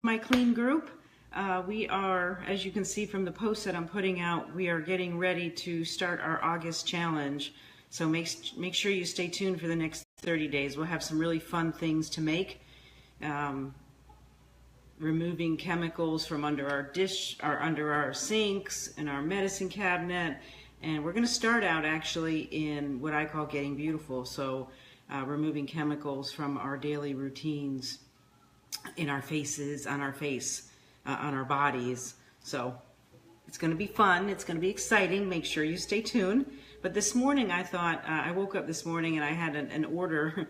My clean group. We are, as you can see from the post that I'm putting out, we are getting ready to start our August challenge. So make sure you stay tuned for the next 30 days. We'll have some really fun things to make. Removing chemicals from under our dish, or under our sinks and our medicine cabinet. And we're going to start out actually in what I call getting beautiful. So removing chemicals from our daily routines, in our faces, on our face, on our bodies. So it's going to be fun. It's going to be exciting. Make sure you stay tuned. But this morning I thought, I woke up this morning and I had an order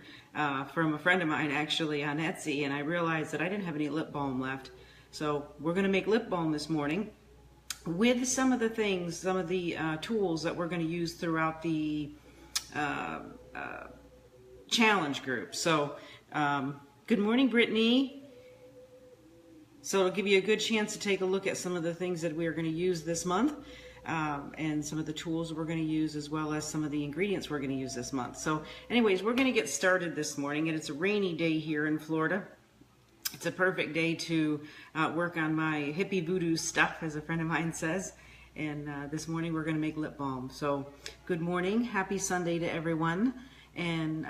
from a friend of mine actually on Etsy, and I realized that I didn't have any lip balm left. So we're going to make lip balm this morning with some of the things, some of the tools that we're going to use throughout the challenge group. So good morning, Brittany. So it'll give you a good chance to take a look at some of the things that we are going to use this month, and some of the tools we're going to use, as well as some of the ingredients we're going to use this month. So anyways, we're going to get started this morning, and it's a rainy day here in Florida. It's a perfect day to work on my hippie voodoo stuff, as a friend of mine says. And this morning we're going to make lip balm. So good morning, happy Sunday to everyone, and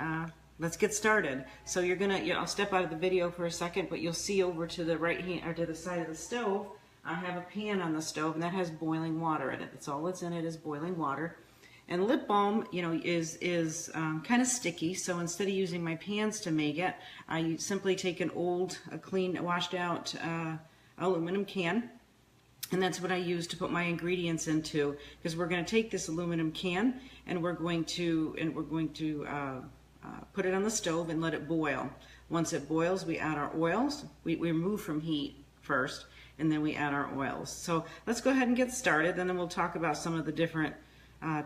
let's get started. So I'll step out of the video for a second, but you'll see over to the right hand, or to the side of the stove, I have a pan on the stove, and that has boiling water in it. That's all that's in it, is boiling water. And lip balm, is kind of sticky. So instead of using my pans to make it, I simply take an old, clean, washed out aluminum can. And that's what I use to put my ingredients into, because we're going to take this aluminum can and we're going to put it on the stove and let it boil. Once it boils, we add our oils. We remove from heat first, and then we add our oils. So let's go ahead and get started, and then we'll talk about some of the different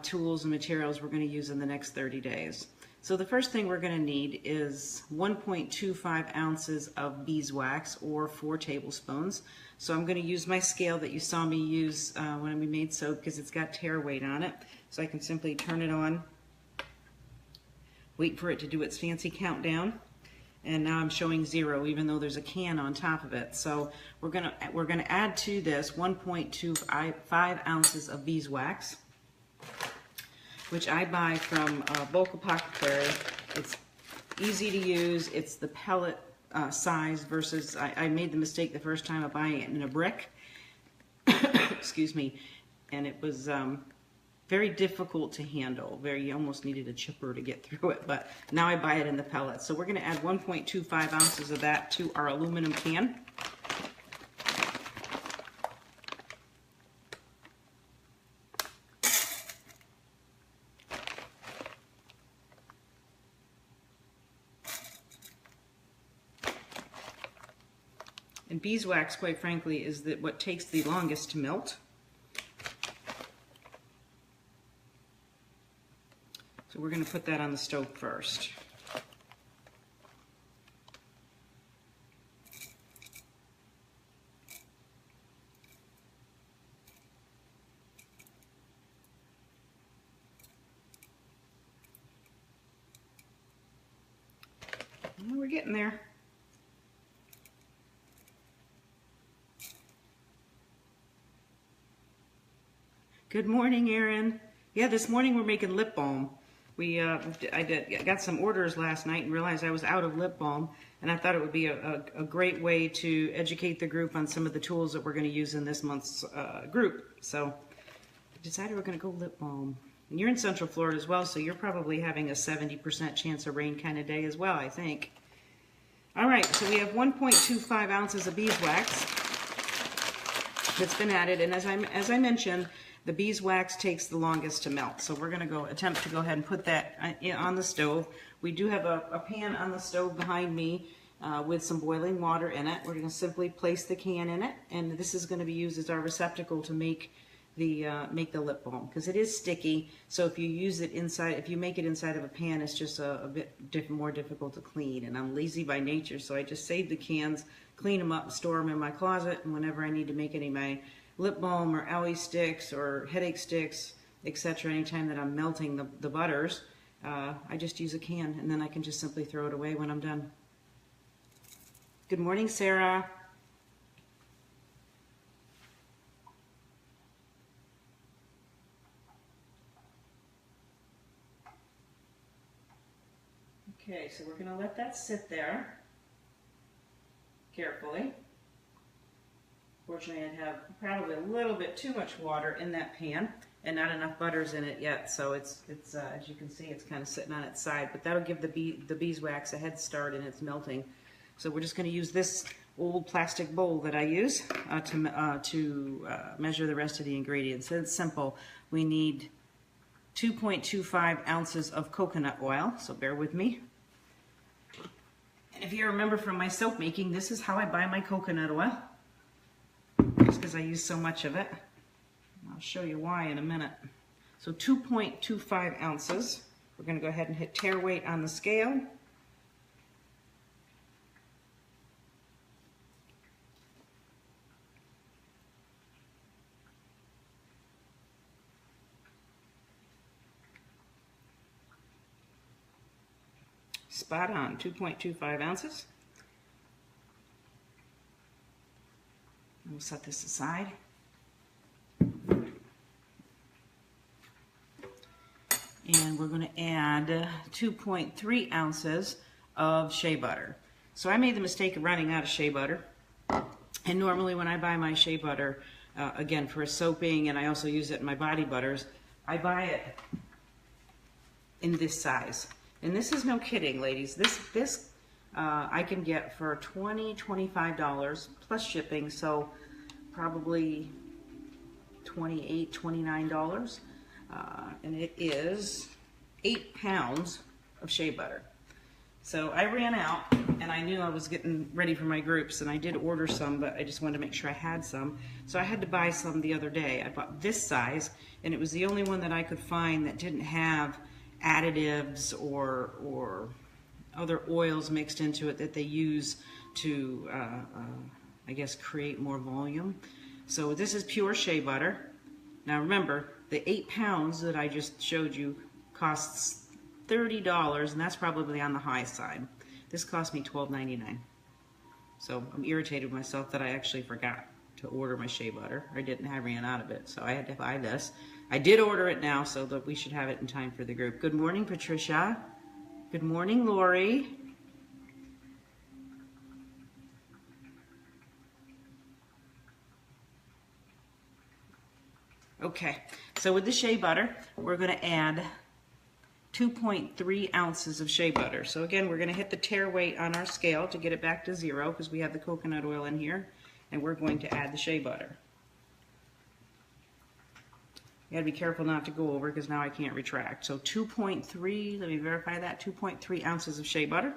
tools and materials we're going to use in the next 30 days. So the first thing we're going to need is 1.25 ounces of beeswax, or 4 tablespoons. So I'm going to use my scale that you saw me use when we made soap, because it's got tear weight on it. So I can simply turn it on, wait for it to do its fancy countdown, and now I'm showing 0, even though there's a can on top of it. So we're gonna add to this 1.25 ounces of beeswax, which I buy from Bulk Apothecary. It's easy to use. It's the pellet size versus I made the mistake the first time of buying it in a brick. Excuse me, and it was very difficult to handle. You almost needed a chipper to get through it, but now I buy it in the pellets. So we're going to add 1.25 ounces of that to our aluminum can. And beeswax, quite frankly, is what takes the longest to melt. So we're going to put that on the stove first. Well, we're getting there. Good morning, Erin. Yeah, this morning we're making lip balm. I got some orders last night and realized I was out of lip balm, and I thought it would be a great way to educate the group on some of the tools that we're going to use in this month's group. So I decided we're going to go lip balm. And you're in Central Florida as well, so you're probably having a 70% chance of rain kind of day as well, I think. All right, so we have 1.25 ounces of beeswax that's been added, and as I mentioned, the beeswax takes the longest to melt. So we're going to attempt to go ahead and put that on the stove. We do have a pan on the stove behind me with some boiling water in it. We're going to simply place the can in it, and this is going to be used as our receptacle to make the lip balm, because it is sticky. So if you use it inside, if you make it inside of a pan, it's just a bit more difficult to clean. And I'm lazy by nature, so I just save the cans, clean them up, store them in my closet, and whenever I need to make any of my lip balm or owie sticks or headache sticks, etc., anytime that I'm melting the butters, I just use a can, and then I can just simply throw it away when I'm done. Good morning, Sarah. Okay, so we're going to let that sit there carefully. Fortunately, I have probably a little bit too much water in that pan and not enough butters in it yet, so it's as you can see, it's kind of sitting on its side, but that'll give the beeswax a head start in its melting. So we're just going to use this old plastic bowl that I use to measure the rest of the ingredients. And it's simple. We need 2.25 ounces of coconut oil, so bear with me. And if you remember from my soap making, this is how I buy my coconut oil, just because I use so much of it. I'll show you why in a minute. So 2.25 ounces. We're going to go ahead and hit tare weight on the scale. Spot on, 2.25 ounces. We'll set this aside. And we're going to add 2.3 ounces of shea butter. So I made the mistake of running out of shea butter. And normally when I buy my shea butter, again for soaping, and I also use it in my body butters, I buy it in this size. And this is no kidding, ladies. This I can get for $20, $25 plus shipping, so probably $28, $29. And it is 8 pounds of shea butter. So I ran out, and I knew I was getting ready for my groups, and I did order some, but I just wanted to make sure I had some. So I had to buy some the other day. I bought this size, and it was the only one that I could find that didn't have additives or other oils mixed into it that they use to, I guess, create more volume. So this is pure shea butter. Now remember, the 8 pounds that I just showed you costs $30, and that's probably on the high side. This cost me $12.99. So I'm irritated with myself that I actually forgot to order my shea butter. I ran out of it, so I had to buy this. I did order it now, so that we should have it in time for the group. Good morning, Patricia. Good morning, Lori. Okay, so with the shea butter, we're going to add 2.3 ounces of shea butter. So again, we're going to hit the tare weight on our scale to get it back to 0 because we have the coconut oil in here, and we're going to add the shea butter. You gotta be careful not to go over because now I can't retract. So 2.3, let me verify that, 2.3 ounces of shea butter.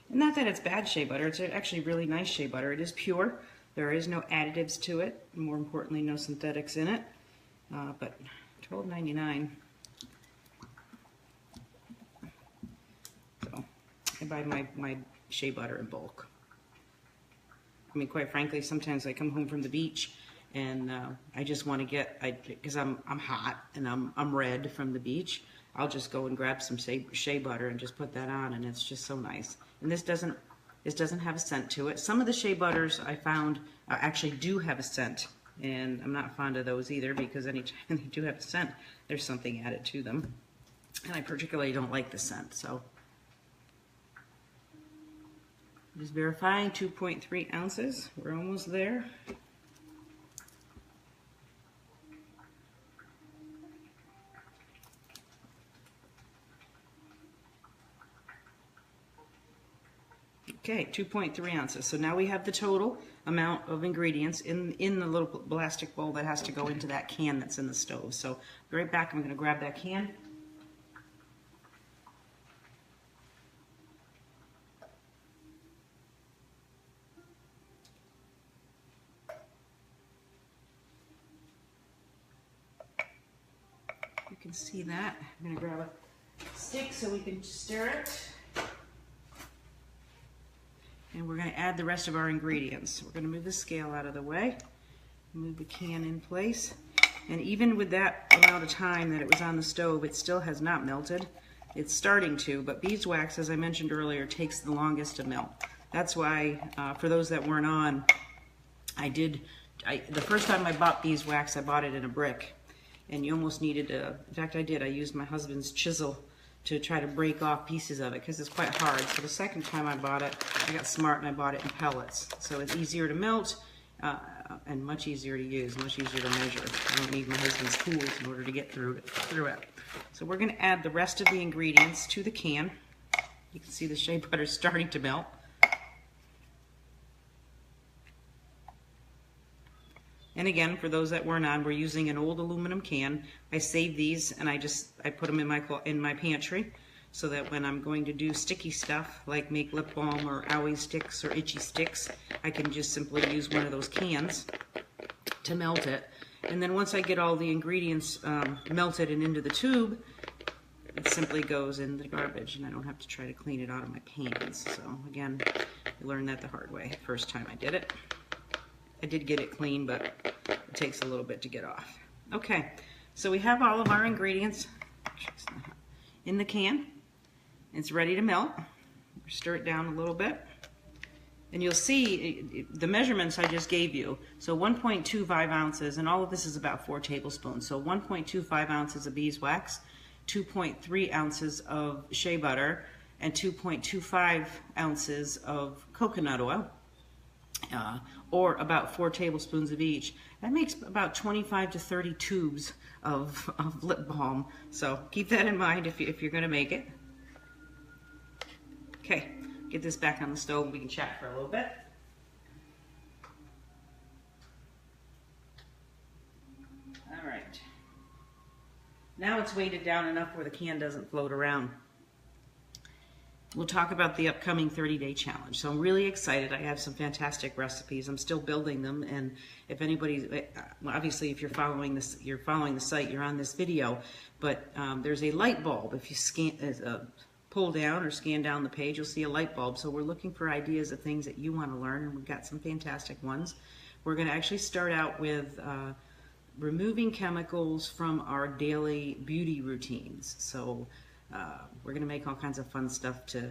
And not that it's bad shea butter, it's actually really nice shea butter. It is pure. There is no additives to it. More importantly, no synthetics in it. But $12.99. So I buy my shea butter in bulk. I mean, quite frankly, sometimes I come home from the beach and I just want to get, because I'm hot and I'm red from the beach. I'll just go and grab some shea butter and just put that on, and it's just so nice. And this doesn't have a scent to it. Some of the shea butters I found actually do have a scent, and I'm not fond of those either because anytime they do have a scent, there's something added to them. And I particularly don't like the scent, so. Just verifying 2.3 ounces. We're almost there. Okay, 2.3 ounces. So now we have the total amount of ingredients in the little plastic bowl that has to go into that can that's in the stove. So be right back. I'm going to grab that can. You can see that. I'm going to grab a stick so we can stir it. And we're going to add the rest of our ingredients. We're going to move the scale out of the way, move the can in place, And even with that amount of time that it was on the stove, it still has not melted. It's starting to, but beeswax, as I mentioned earlier, takes the longest to melt. That's why, for those that weren't on, the first time I bought beeswax, I bought it in a brick. And you almost needed in fact I did, I used my husband's chisel to try to break off pieces of it because it's quite hard. So the second time I bought it, I got smart and I bought it in pellets. So it's easier to melt and much easier to use, much easier to measure. I don't need my husband's tools in order to get through it. So we're going to add the rest of the ingredients to the can. You can see the shea butter is starting to melt. And again, for those that weren't on, we're using an old aluminum can. I saved these and I put them in my pantry so that when I'm going to do sticky stuff like make lip balm or owie sticks or itchy sticks, I can just simply use one of those cans to melt it. And then once I get all the ingredients melted and into the tube, it simply goes in the garbage and I don't have to try to clean it out of my pans. So again, I learned that the hard way first time I did it. I did get it clean, but it takes a little bit to get off. Okay, so we have all of our ingredients in the can. It's ready to melt. Stir it down a little bit. And you'll see the measurements I just gave you. So 1.25 ounces, and all of this is about 4 tablespoons. So 1.25 ounces of beeswax, 2.3 ounces of shea butter, and 2.25 ounces of coconut oil. Or about 4 tablespoons of each. That makes about 25 to 30 tubes of lip balm. So keep that in mind if you're going to make it. Okay, get this back on the stove and we can chat for a little bit. All right. Now it's weighted down enough where the can doesn't float around. We'll talk about the upcoming 30-day challenge. So I'm really excited. I have some fantastic recipes. I'm still building them, and if anybody, obviously, if you're following this, you're following the site, you're on this video. But there's a light bulb. If you pull down or scan down the page, you'll see a light bulb. So we're looking for ideas of things that you want to learn, and we've got some fantastic ones. We're going to actually start out with removing chemicals from our daily beauty routines. So we're going to make all kinds of fun stuff to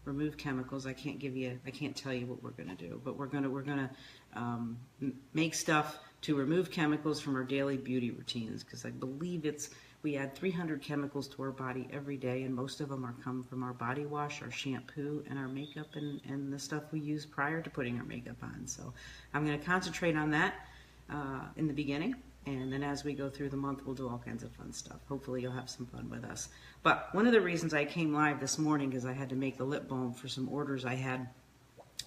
remove chemicals. I can't tell you what we're going to do, but we're going to make stuff to remove chemicals from our daily beauty routines, because I believe we add 300 chemicals to our body every day, and most of them come from our body wash, our shampoo, and our makeup, and the stuff we use prior to putting our makeup on. So I'm going to concentrate on that in the beginning. And then as we go through the month, we'll do all kinds of fun stuff. Hopefully you'll have some fun with us. But one of the reasons I came live this morning is I had to make the lip balm for some orders I had,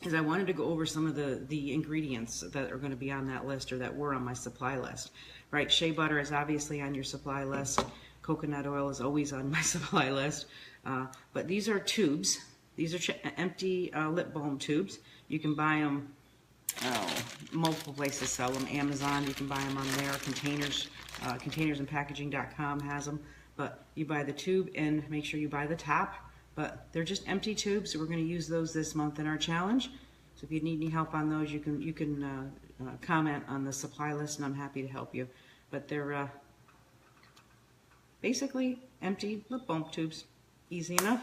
is I wanted to go over some of the ingredients that are going to be on that list, or that were on my supply list. Right, shea butter is obviously on your supply list. Coconut oil is always on my supply list. But these are tubes. These are empty lip balm tubes. You can buy them. Multiple places sell them. Amazon, you can buy them on there. Containersandpackaging.com has them. But you buy the tube and make sure you buy the top. But they're just empty tubes, so we're going to use those this month in our challenge. So if you need any help on those, you can comment on the supply list, and I'm happy to help you. But they're basically empty lip balm tubes. Easy enough.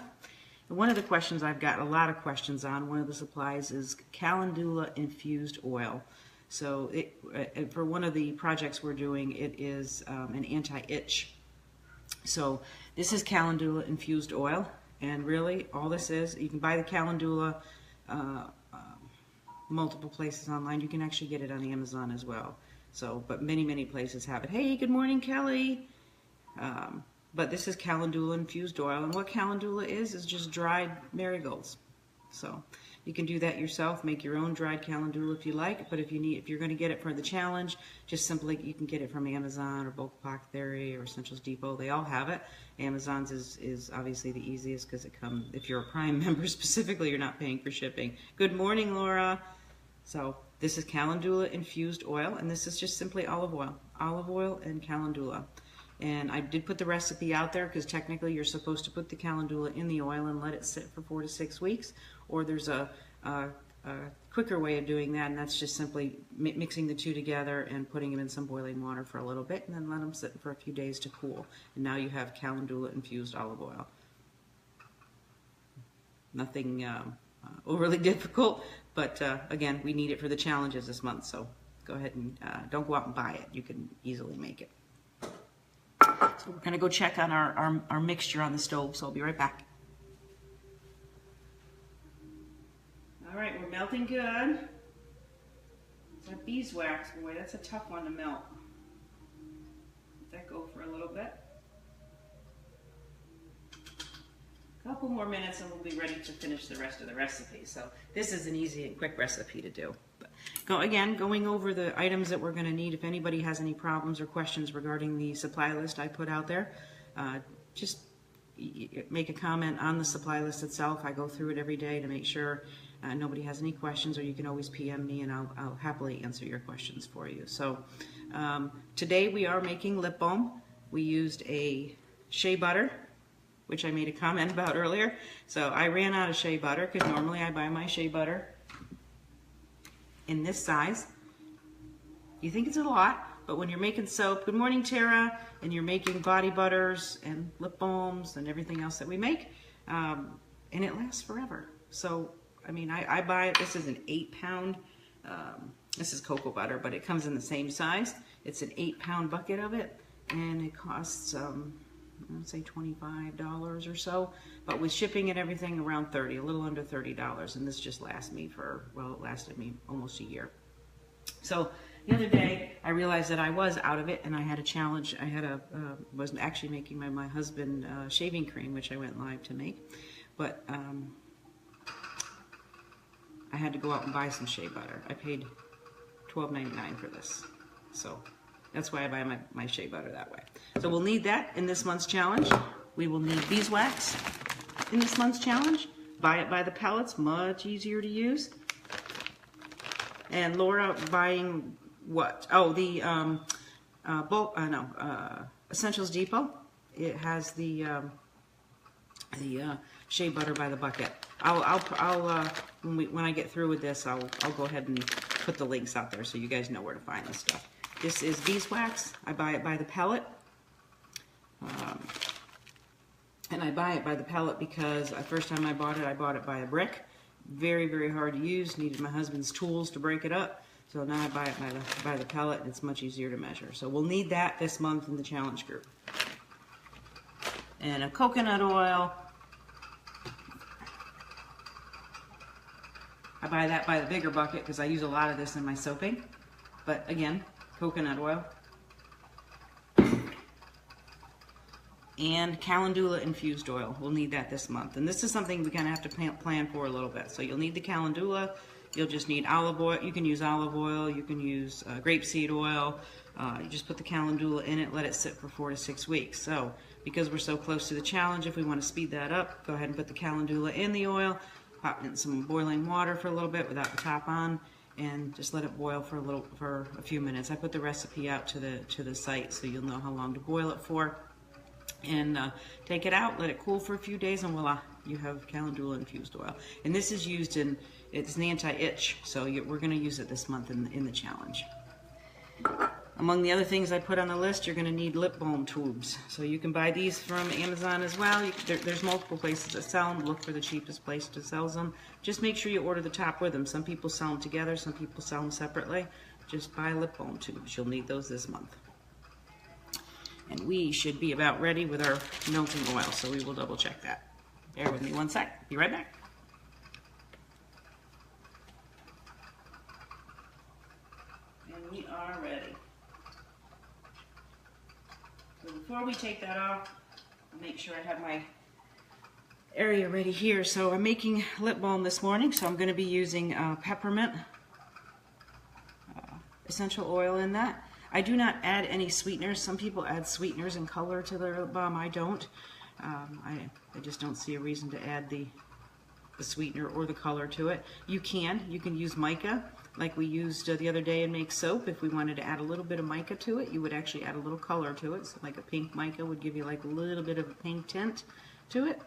One of the questions I've got a lot of questions on, one of the supplies, is calendula infused oil. So for one of the projects we're doing, it is an anti-itch. So this is calendula infused oil, and really all this is, you can buy the calendula multiple places online. You can actually get it on Amazon as well. So, but many places have it. Hey, good morning, Kelly. But this is calendula infused oil, and what calendula is just dried marigolds. So you can do that yourself, make your own dried calendula if you like. But if you're going to get it for the challenge, just simply you can get it from Amazon or Bulk Apothecary or Essentials Depot. They all have it. Amazon's is obviously the easiest because it comes. If you're a Prime member specifically, you're not paying for shipping. Good morning, Laura. So this is calendula infused oil, and this is just simply olive oil and calendula. And I did put the recipe out there because technically you're supposed to put the calendula in the oil and let it sit for 4 to 6 weeks. Or there's a quicker way of doing that, and that's just simply mixing the two together and putting them in some boiling water for a little bit, and then let them sit for a few days to cool. And now you have calendula infused olive oil. Nothing overly difficult, but again, we need it for the challenges this month, so go ahead and don't go out and buy it. You can easily make it. So we're going to go check on our mixture on the stove, so I'll be right back. All right, we're melting good. That beeswax, boy, that's a tough one to melt. Let that go for a little bit. A couple more minutes and we'll be ready to finish the rest of the recipe. So this is an easy and quick recipe to do. But going over the items that we're going to need. If anybody has any problems or questions regarding the supply list I put out there, just make a comment on the supply list itself. I go through it every day to make sure nobody has any questions, or you can always PM me and I'll happily answer your questions for you. So today we are making lip balm. We used a shea butter, which I made a comment about earlier. So I ran out of shea butter because normally I buy my shea butter in this size. You think it's a lot, but when you're making soap, good morning Tara, and you're making body butters and lip balms and everything else that we make, and it lasts forever. So, I mean, I buy it, this is an 8-pound, this is cocoa butter, but it comes in the same size. It's an 8-pound bucket of it, and it costs, I'd say $25 or so, but with shipping and everything around $30, a little under $30, and this just lasts me for, well, it lasted me almost a year. So the other day I realized that I was out of it, and I had a challenge. I had was actually making my husband shaving cream, which I went live to make, but I had to go out and buy some shea butter. I paid $12.99 for this, so that's why I buy my shea butter that way. So we'll need that in this month's challenge. We will need beeswax in this month's challenge. Buy it by the pellets, much easier to use. And Laura buying what? Oh, the Essentials Depot. It has the shea butter by the bucket. When I get through with this, I'll go ahead and put the links out there so you guys know where to find this stuff. This is beeswax. I buy it by the pellet. And I buy it by the pellet because the first time I bought it by a brick. Very, very hard to use. Needed my husband's tools to break it up. So now I buy it by the pellet, and it's much easier to measure. So we'll need that this month in the challenge group. And a coconut oil. I buy that by the bigger bucket because I use a lot of this in my soaping. But again, coconut oil. And calendula infused oil. We'll need that this month. And this is something we kind of have to plan for a little bit. So you'll need the calendula. You'll just need olive oil. You can use olive oil. You can use grapeseed oil. You just put the calendula in it, let it sit for 4 to 6 weeks. So because we're so close to the challenge, if we want to speed that up, go ahead and put the calendula in the oil. Pop it in some boiling water for a little bit without the top on, and just let it boil for a few minutes. I put the recipe out to the site so you'll know how long to boil it for. And take it out, let it cool for a few days, and voila, you have calendula infused oil. And this is used it's an anti-itch, so we're going to use it this month in the challenge. Among the other things I put on the list, you're going to need lip balm tubes. So you can buy these from Amazon as well. There's multiple places that sell them. Look for the cheapest place to sell them. Just make sure you order the top with them. Some people sell them together, some people sell them separately. Just buy lip balm tubes. You'll need those this month. And we should be about ready with our melting oil, so we will double check that. Bear with me one sec. Be right back. And we are ready. So before we take that off, I'll make sure I have my area ready here. So I'm making lip balm this morning, so I'm going to be using peppermint essential oil in that. I do not add any sweeteners. Some people add sweeteners and color to their lip balm. I don't. I just don't see a reason to add the sweetener or the color to it. You can use mica like we used the other day and make soap. If we wanted to add a little bit of mica to it, you would actually add a little color to it. So like a pink mica would give you like a little bit of a pink tint to it.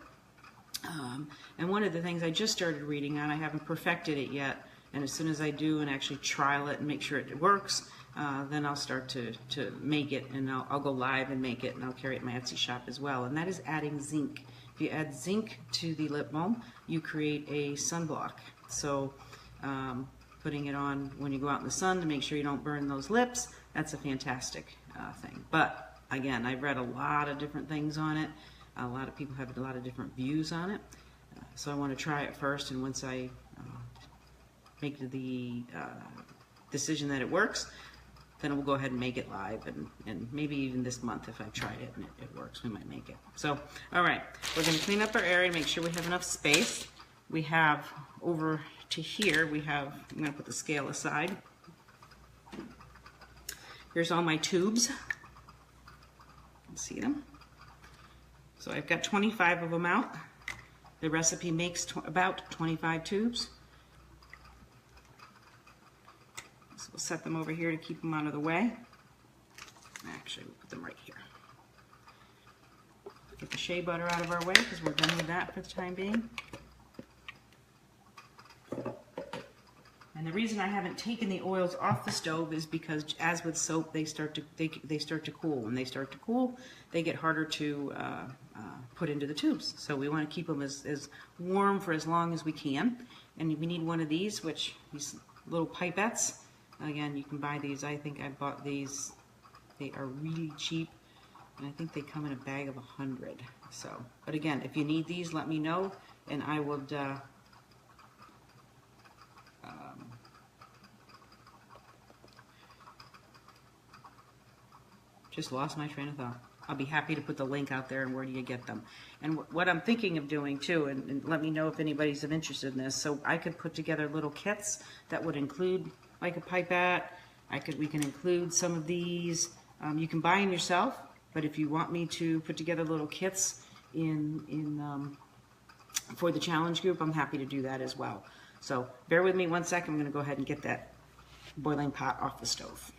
And one of the things I just started reading on, I haven't perfected it yet, and as soon as I do and actually trial it and make sure it works, then I'll start to make it, and I'll go live and make it, and I'll carry it in my Etsy shop as well, and that is adding zinc. If you add zinc to the lip balm, you create a sunblock. So putting it on when you go out in the sun to make sure you don't burn those lips, that's a fantastic thing. But again, I've read a lot of different things on it. A lot of people have a lot of different views on it. So I want to try it first, and once I make the decision that it works, then we'll go ahead and make it live, and maybe even this month if I've tried it and it works, we might make it. So, all right, we're going to clean up our area, make sure we have enough space. We have over to here, I'm going to put the scale aside. Here's all my tubes. See them? So I've got 25 of them out. The recipe makes about 25 tubes. So we'll set them over here to keep them out of the way. Actually, we'll put them right here. Get the shea butter out of our way because we're done with that for the time being. And the reason I haven't taken the oils off the stove is because, as with soap, they start to cool. When they start to cool, they get harder to put into the tubes. So we want to keep them as warm for as long as we can. And we need one of these, these little pipettes. Again, you can buy these. I think I bought these. They are really cheap, and I think they come in a bag of 100. So, but again, if you need these, let me know, and I would. Just lost my train of thought. I'll be happy to put the link out there and where do you get them. And what I'm thinking of doing too, and let me know if anybody's interested in this, so I could put together little kits that would include like a pipette. We can include some of these. You can buy them yourself, but if you want me to put together little kits for the challenge group, I'm happy to do that as well. So bear with me one second. I'm going to go ahead and get that boiling pot off the stove.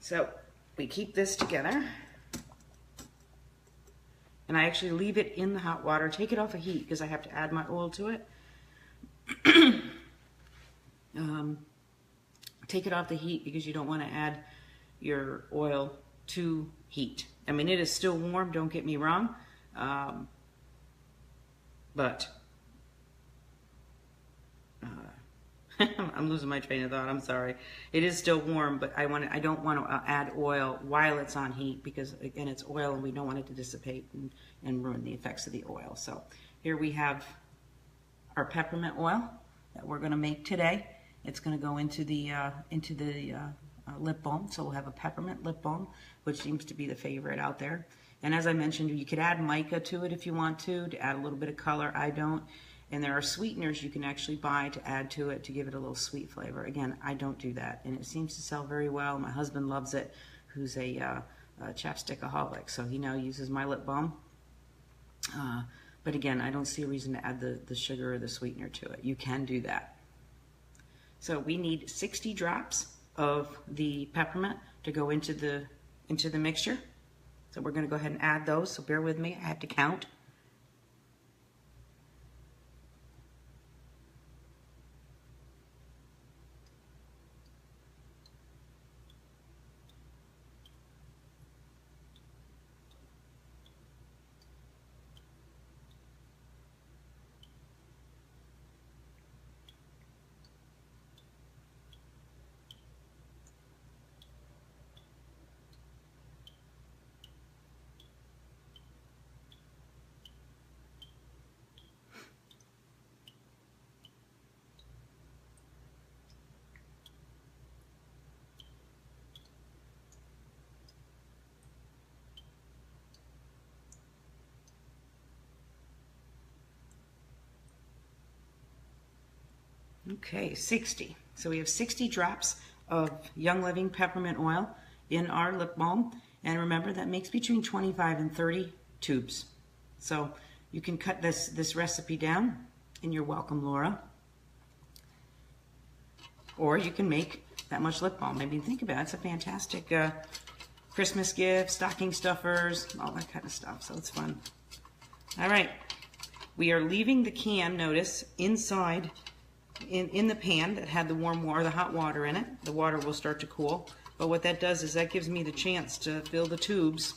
So we keep this together, and I actually leave it in the hot water. Take it off of heat because I have to add my oil to it. Take it off the heat because you don't want to add your oil to heat. I mean, it is still warm, don't get me wrong, but I'm losing my train of thought. I'm sorry. It is still warm, but I don't want to add oil while it's on heat because, again, it's oil and we don't want it to dissipate and ruin the effects of the oil. So here we have our peppermint oil that we're going to make today. It's going to go into the lip balm. So we'll have a peppermint lip balm, which seems to be the favorite out there. And as I mentioned, you could add mica to it if you want to add a little bit of color. I don't. And there are sweeteners you can actually buy to add to it to give it a little sweet flavor. Again, I don't do that, and it seems to sell very well. My husband loves it, who's a chapstickaholic, so he now uses my lip balm. But again, I don't see a reason to add the sugar or the sweetener to it. You can do that. So we need 60 drops of the peppermint to go into the mixture. So we're going to go ahead and add those. So bear with me. I have to count. Okay, 60. So we have 60 drops of Young Living peppermint oil in our lip balm. And remember, that makes between 25 and 30 tubes. So you can cut this recipe down, and you're welcome, Laura. Or you can make that much lip balm. I mean, think about it. It's a fantastic Christmas gift, stocking stuffers, all that kind of stuff. So it's fun. All right. We are leaving the can, notice, inside in the pan that had the warm water, the hot water in it. The water will start to cool. But what that does is that gives me the chance to fill the tubes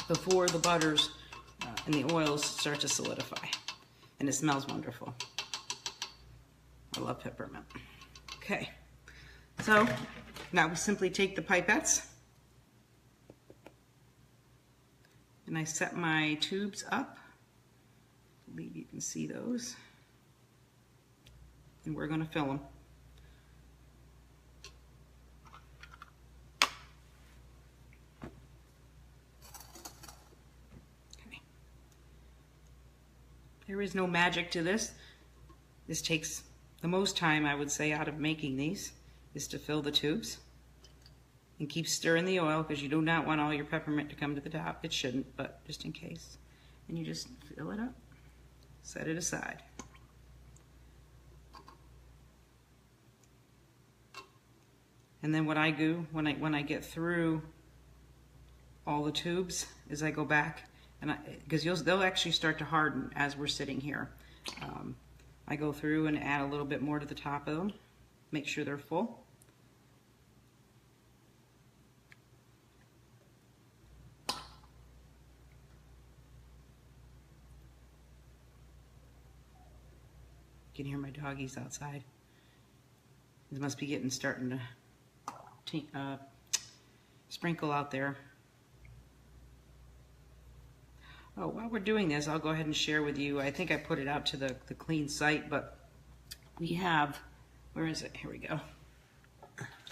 before the butters and the oils start to solidify. And it smells wonderful. I love peppermint. Okay, so now we simply take the pipettes and I set my tubes up. I believe you can see those. And we're going to fill them. Okay. There is no magic to this. This takes the most time, I would say, out of making these is to fill the tubes and keep stirring the oil because you do not want all your peppermint to come to the top. It shouldn't, but just in case. And you just fill it up, set it aside. And then what I do when I get through all the tubes is I go back and because they'll actually start to harden as we're sitting here. I go through and add a little bit more to the top of them, make sure they're full. You can hear my doggies outside. It must be starting to sprinkle out there. Oh, while we're doing this, I'll go ahead and share with you. I think I put it out to the clean site, but we have, where is it? Here we go.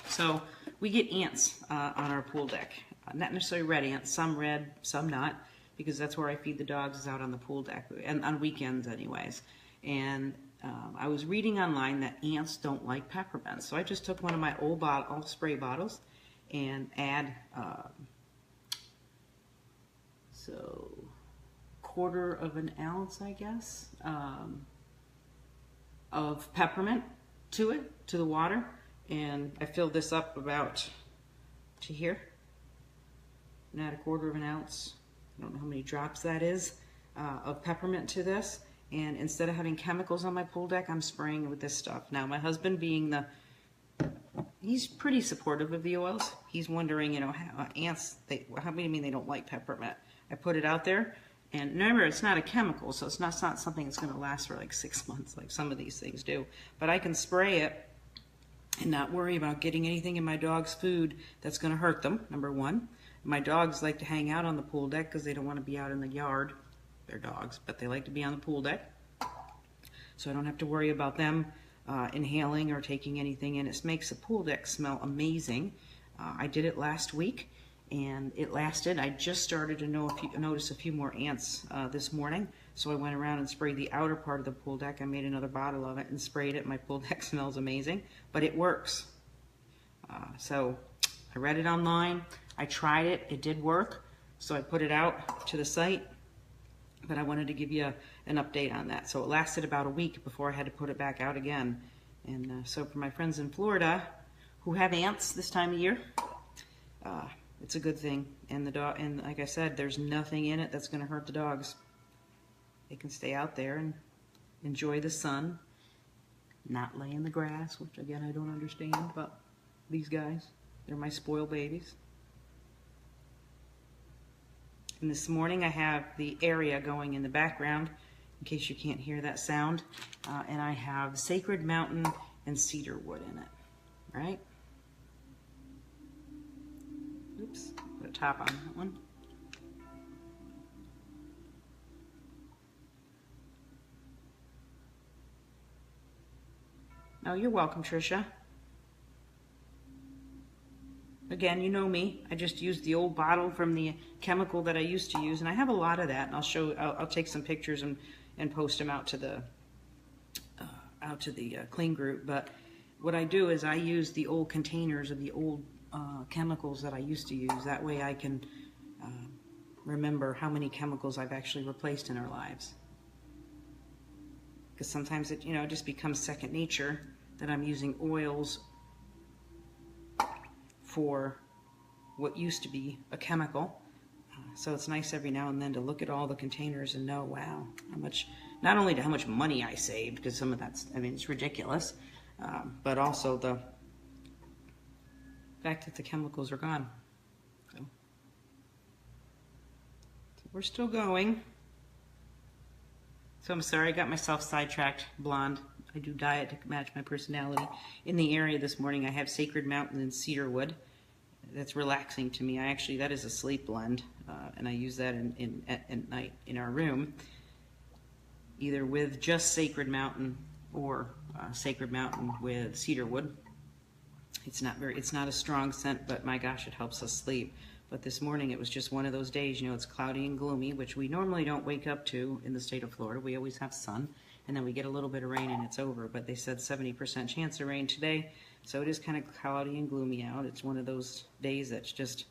So we get ants on our pool deck. Not necessarily red ants, some red, some not, because that's where I feed the dogs, is out on the pool deck, and on weekends anyways. And I was reading online that ants don't like peppermint. So I just took one of my old spray bottles and add, so 1/4 of an ounce, I guess, of peppermint to it, to the water. And I filled this up about to here. And add 1/4 of an ounce, I don't know how many drops that is, of peppermint to this. And instead of having chemicals on my pool deck, I'm spraying with this stuff. Now, my husband being he's pretty supportive of the oils. He's wondering, you know, how ants, how many mean they don't like peppermint? I put it out there, and remember, it's not a chemical, so it's not something that's going to last for like 6 months like some of these things do. But I can spray it and not worry about getting anything in my dog's food that's going to hurt them, number one. My dogs like to hang out on the pool deck because they don't want to be out in the yard. They're dogs, but they like to be on the pool deck. So I don't have to worry about them inhaling or taking anything in. It makes the pool deck smell amazing. I did it last week, and it lasted. I just started to notice a few more ants this morning, so I went around and sprayed the outer part of the pool deck. I made another bottle of it and sprayed it. My pool deck smells amazing, but it works. So I read it online. I tried it. It did work, so I put it out to the site. But I wanted to give you an update on that. So it lasted about a week before I had to put it back out again. And so for my friends in Florida who have ants this time of year, it's a good thing. And like I said, there's nothing in it that's going to hurt the dogs. They can stay out there and enjoy the sun, not lay in the grass, which again I don't understand. But these guys, they're my spoiled babies. And this morning I have the area going in the background, in case you can't hear that sound. And I have Sacred Mountain and cedar wood in it, right? Oops, put a top on that one. Oh, you're welcome, Tricia. Again, you know me. I just used the old bottle from the chemical that I used to use, and I have a lot of that. And I'll take some pictures and post them out to the clean group. But what I do is I use the old containers of the old chemicals that I used to use. That way I can remember how many chemicals I've actually replaced in our lives. Because sometimes it just becomes second nature that I'm using oils for what used to be a chemical. So it's nice every now and then to look at all the containers and know, wow, how much, not only how much money I saved, because some of that's, I mean, it's ridiculous, but also the fact that the chemicals are gone. So we're still going. So I'm sorry, I got myself sidetracked. Blonde. I do diet to match my personality. In the area this morning, I have Sacred Mountain and Cedarwood. That's relaxing to me. That is a sleep blend, and I use that at night in our room, either with just Sacred Mountain or Sacred Mountain with cedarwood. It's not a strong scent, but my gosh, it helps us sleep. But this morning it was just one of those days, you know, it's cloudy and gloomy, which we normally don't wake up to in the state of Florida. We always have sun, and then we get a little bit of rain and it's over. But they said 70% chance of rain today. So it is kind of cloudy and gloomy out. It's one of those days that's just,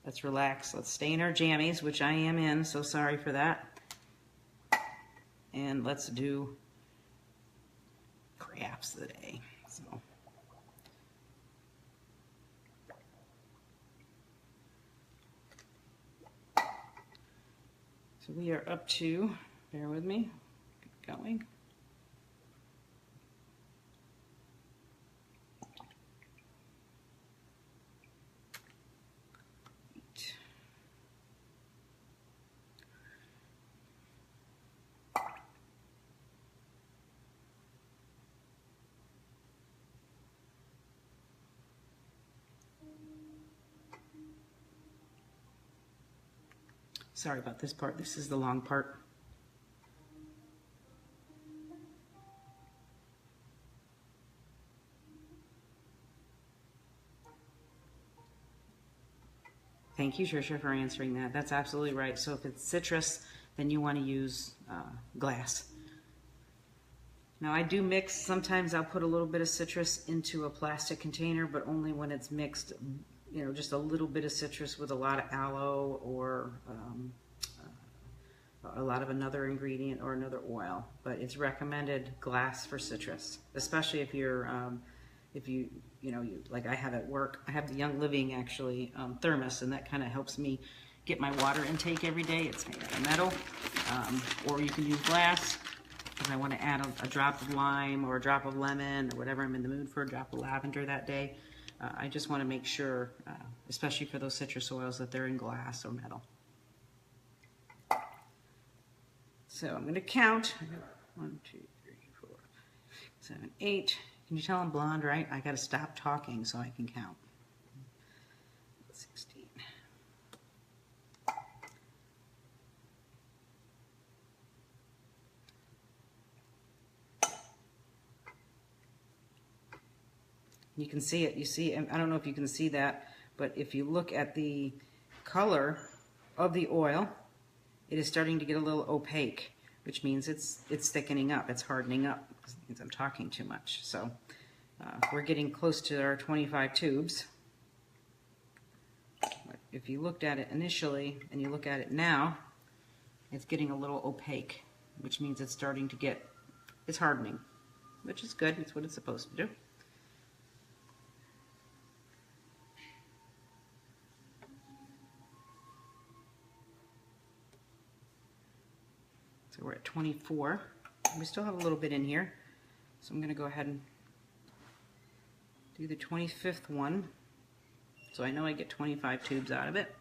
let's relax. Let's stay in our jammies, which I am in, so sorry for that. And let's do crafts today. So we are up to, bear with me, keep going. Sorry about this part. This is the long part. Thank you, Trisha, for answering that. That's absolutely right. So if it's citrus, then you want to use glass. Now I do mix. Sometimes I'll put a little bit of citrus into a plastic container, but only when it's mixed, you know, just a little bit of citrus with a lot of aloe or a lot of another ingredient or another oil. But it's recommended glass for citrus, especially if you're, like I have at work. I have the Young Living actually thermos, and that kind of helps me get my water intake every day. It's made out of metal, or you can use glass. If I want to add a drop of lime or a drop of lemon or whatever I'm in the mood for, a drop of lavender that day. I just want to make sure, especially for those citrus oils, that they're in glass or metal. So I'm going to count. 1, 2, 3, 4, 7, 8. Can you tell I'm blonde, right? I got to stop talking so I can count. 16. You can see it. You see, I don't know if you can see that, but if you look at the color of the oil, it is starting to get a little opaque, which means it's thickening up, it's hardening up. It means I'm talking too much. So we're getting close to our 25 tubes. But if you looked at it initially and you look at it now, it's getting a little opaque, which means it's starting to get, it's hardening, which is good. It's what it's supposed to do. So we're at 24. We still have a little bit in here. So I'm going to go ahead and do the 25th one. So I know I get 25 tubes out of it.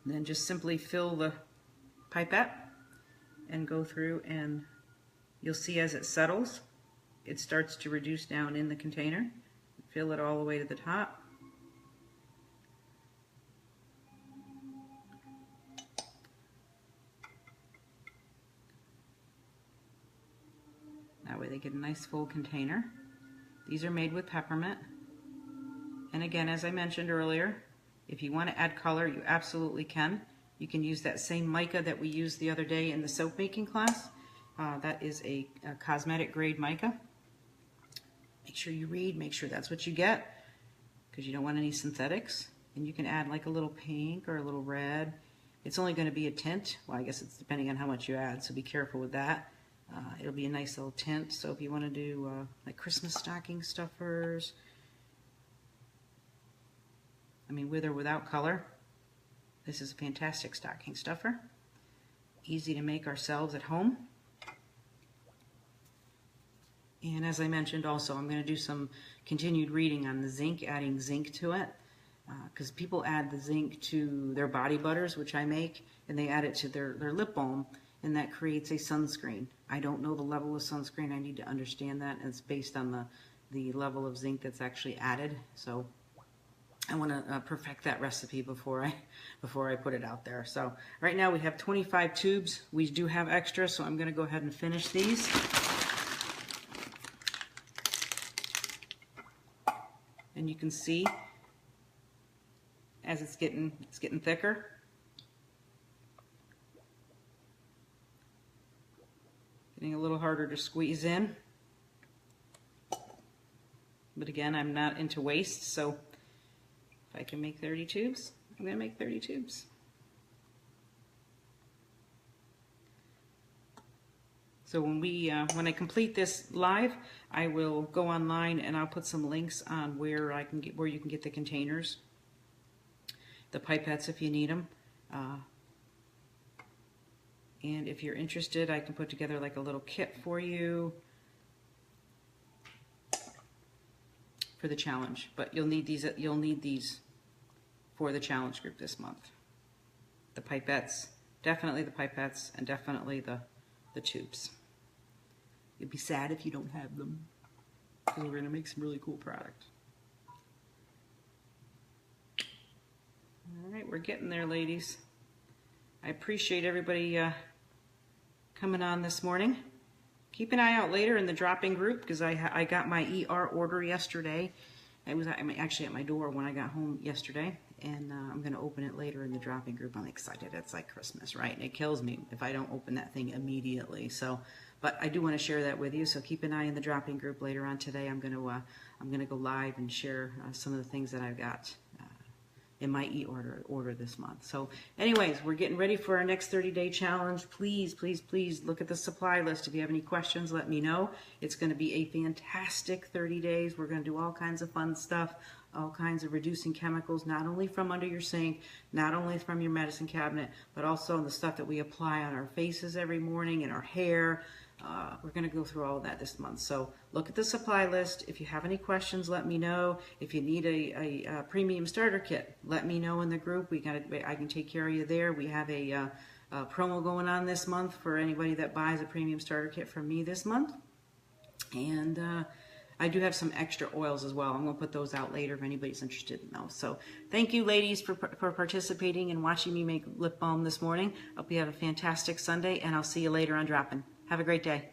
And then just simply fill the pipette and go through, and you'll see as it settles, it starts to reduce down in the container. Fill it all the way to the top. That way they get a nice full container. These are made with peppermint. And again, as I mentioned earlier, if you want to add color, you absolutely can. You can use that same mica that we used the other day in the soap making class. That is a cosmetic grade mica. Make sure you read, make sure that's what you get, because you don't want any synthetics. And you can add like a little pink or a little red. It's only going to be a tint. Well, I guess it's depending on how much you add, so be careful with that. It'll be a nice little tint. So if you want to do like Christmas stocking stuffers, I mean, with or without color, this is a fantastic stocking stuffer. Easy to make ourselves at home. And as I mentioned also, I'm going to do some continued reading on the zinc, adding zinc to it. Because people add the zinc to their body butters, which I make, and they add it to their lip balm, and that creates a sunscreen. I don't know the level of sunscreen. I need to understand that, and it's based on the level of zinc that's actually added. So I want to perfect that recipe before I put it out there. So right now we have 25 tubes. We do have extra, so I'm going to go ahead and finish these. And you can see as it's getting thicker. Getting a little harder to squeeze in. But again, I'm not into waste, so if I can make 30 tubes, I'm going to make 30 tubes. So when I complete this live, I will go online and I'll put some links on where you can get the containers, the pipettes if you need them. And if you're interested, I can put together like a little kit for you for the challenge. But you'll need these for the challenge group this month. The pipettes, definitely the pipettes, and definitely the tubes. You'd be sad if you don't have them, because we're going to make some really cool product. All right, we're getting there, ladies. I appreciate everybody coming on this morning. Keep an eye out later in the drop-in group, because I got my ER order yesterday. I was actually at my door when I got home yesterday, and I'm going to open it later in the drop-in group. I'm excited. It's like Christmas, right? And it kills me if I don't open that thing immediately. So, but I do want to share that with you. So keep an eye in the drop-in group later on today. I'm going to go live and share some of the things that I've got in my order this month. So anyways, we're getting ready for our next 30-day challenge. Please, please, please look at the supply list. If you have any questions, let me know. It's going to be a fantastic 30 days. We're going to do all kinds of fun stuff, all kinds of reducing chemicals, not only from under your sink, not only from your medicine cabinet, but also the stuff that we apply on our faces every morning and our hair. We're going to go through all of that this month. So look at the supply list. If you have any questions, let me know. If you need a premium starter kit, let me know in the group. I can take care of you there. We have a promo going on this month for anybody that buys a premium starter kit from me this month. And I do have some extra oils as well. I'm going to put those out later if anybody's interested in those. So thank you, ladies, for participating and watching me make lip balm this morning. Hope you have a fantastic Sunday, and I'll see you later on Drop-In. Have a great day.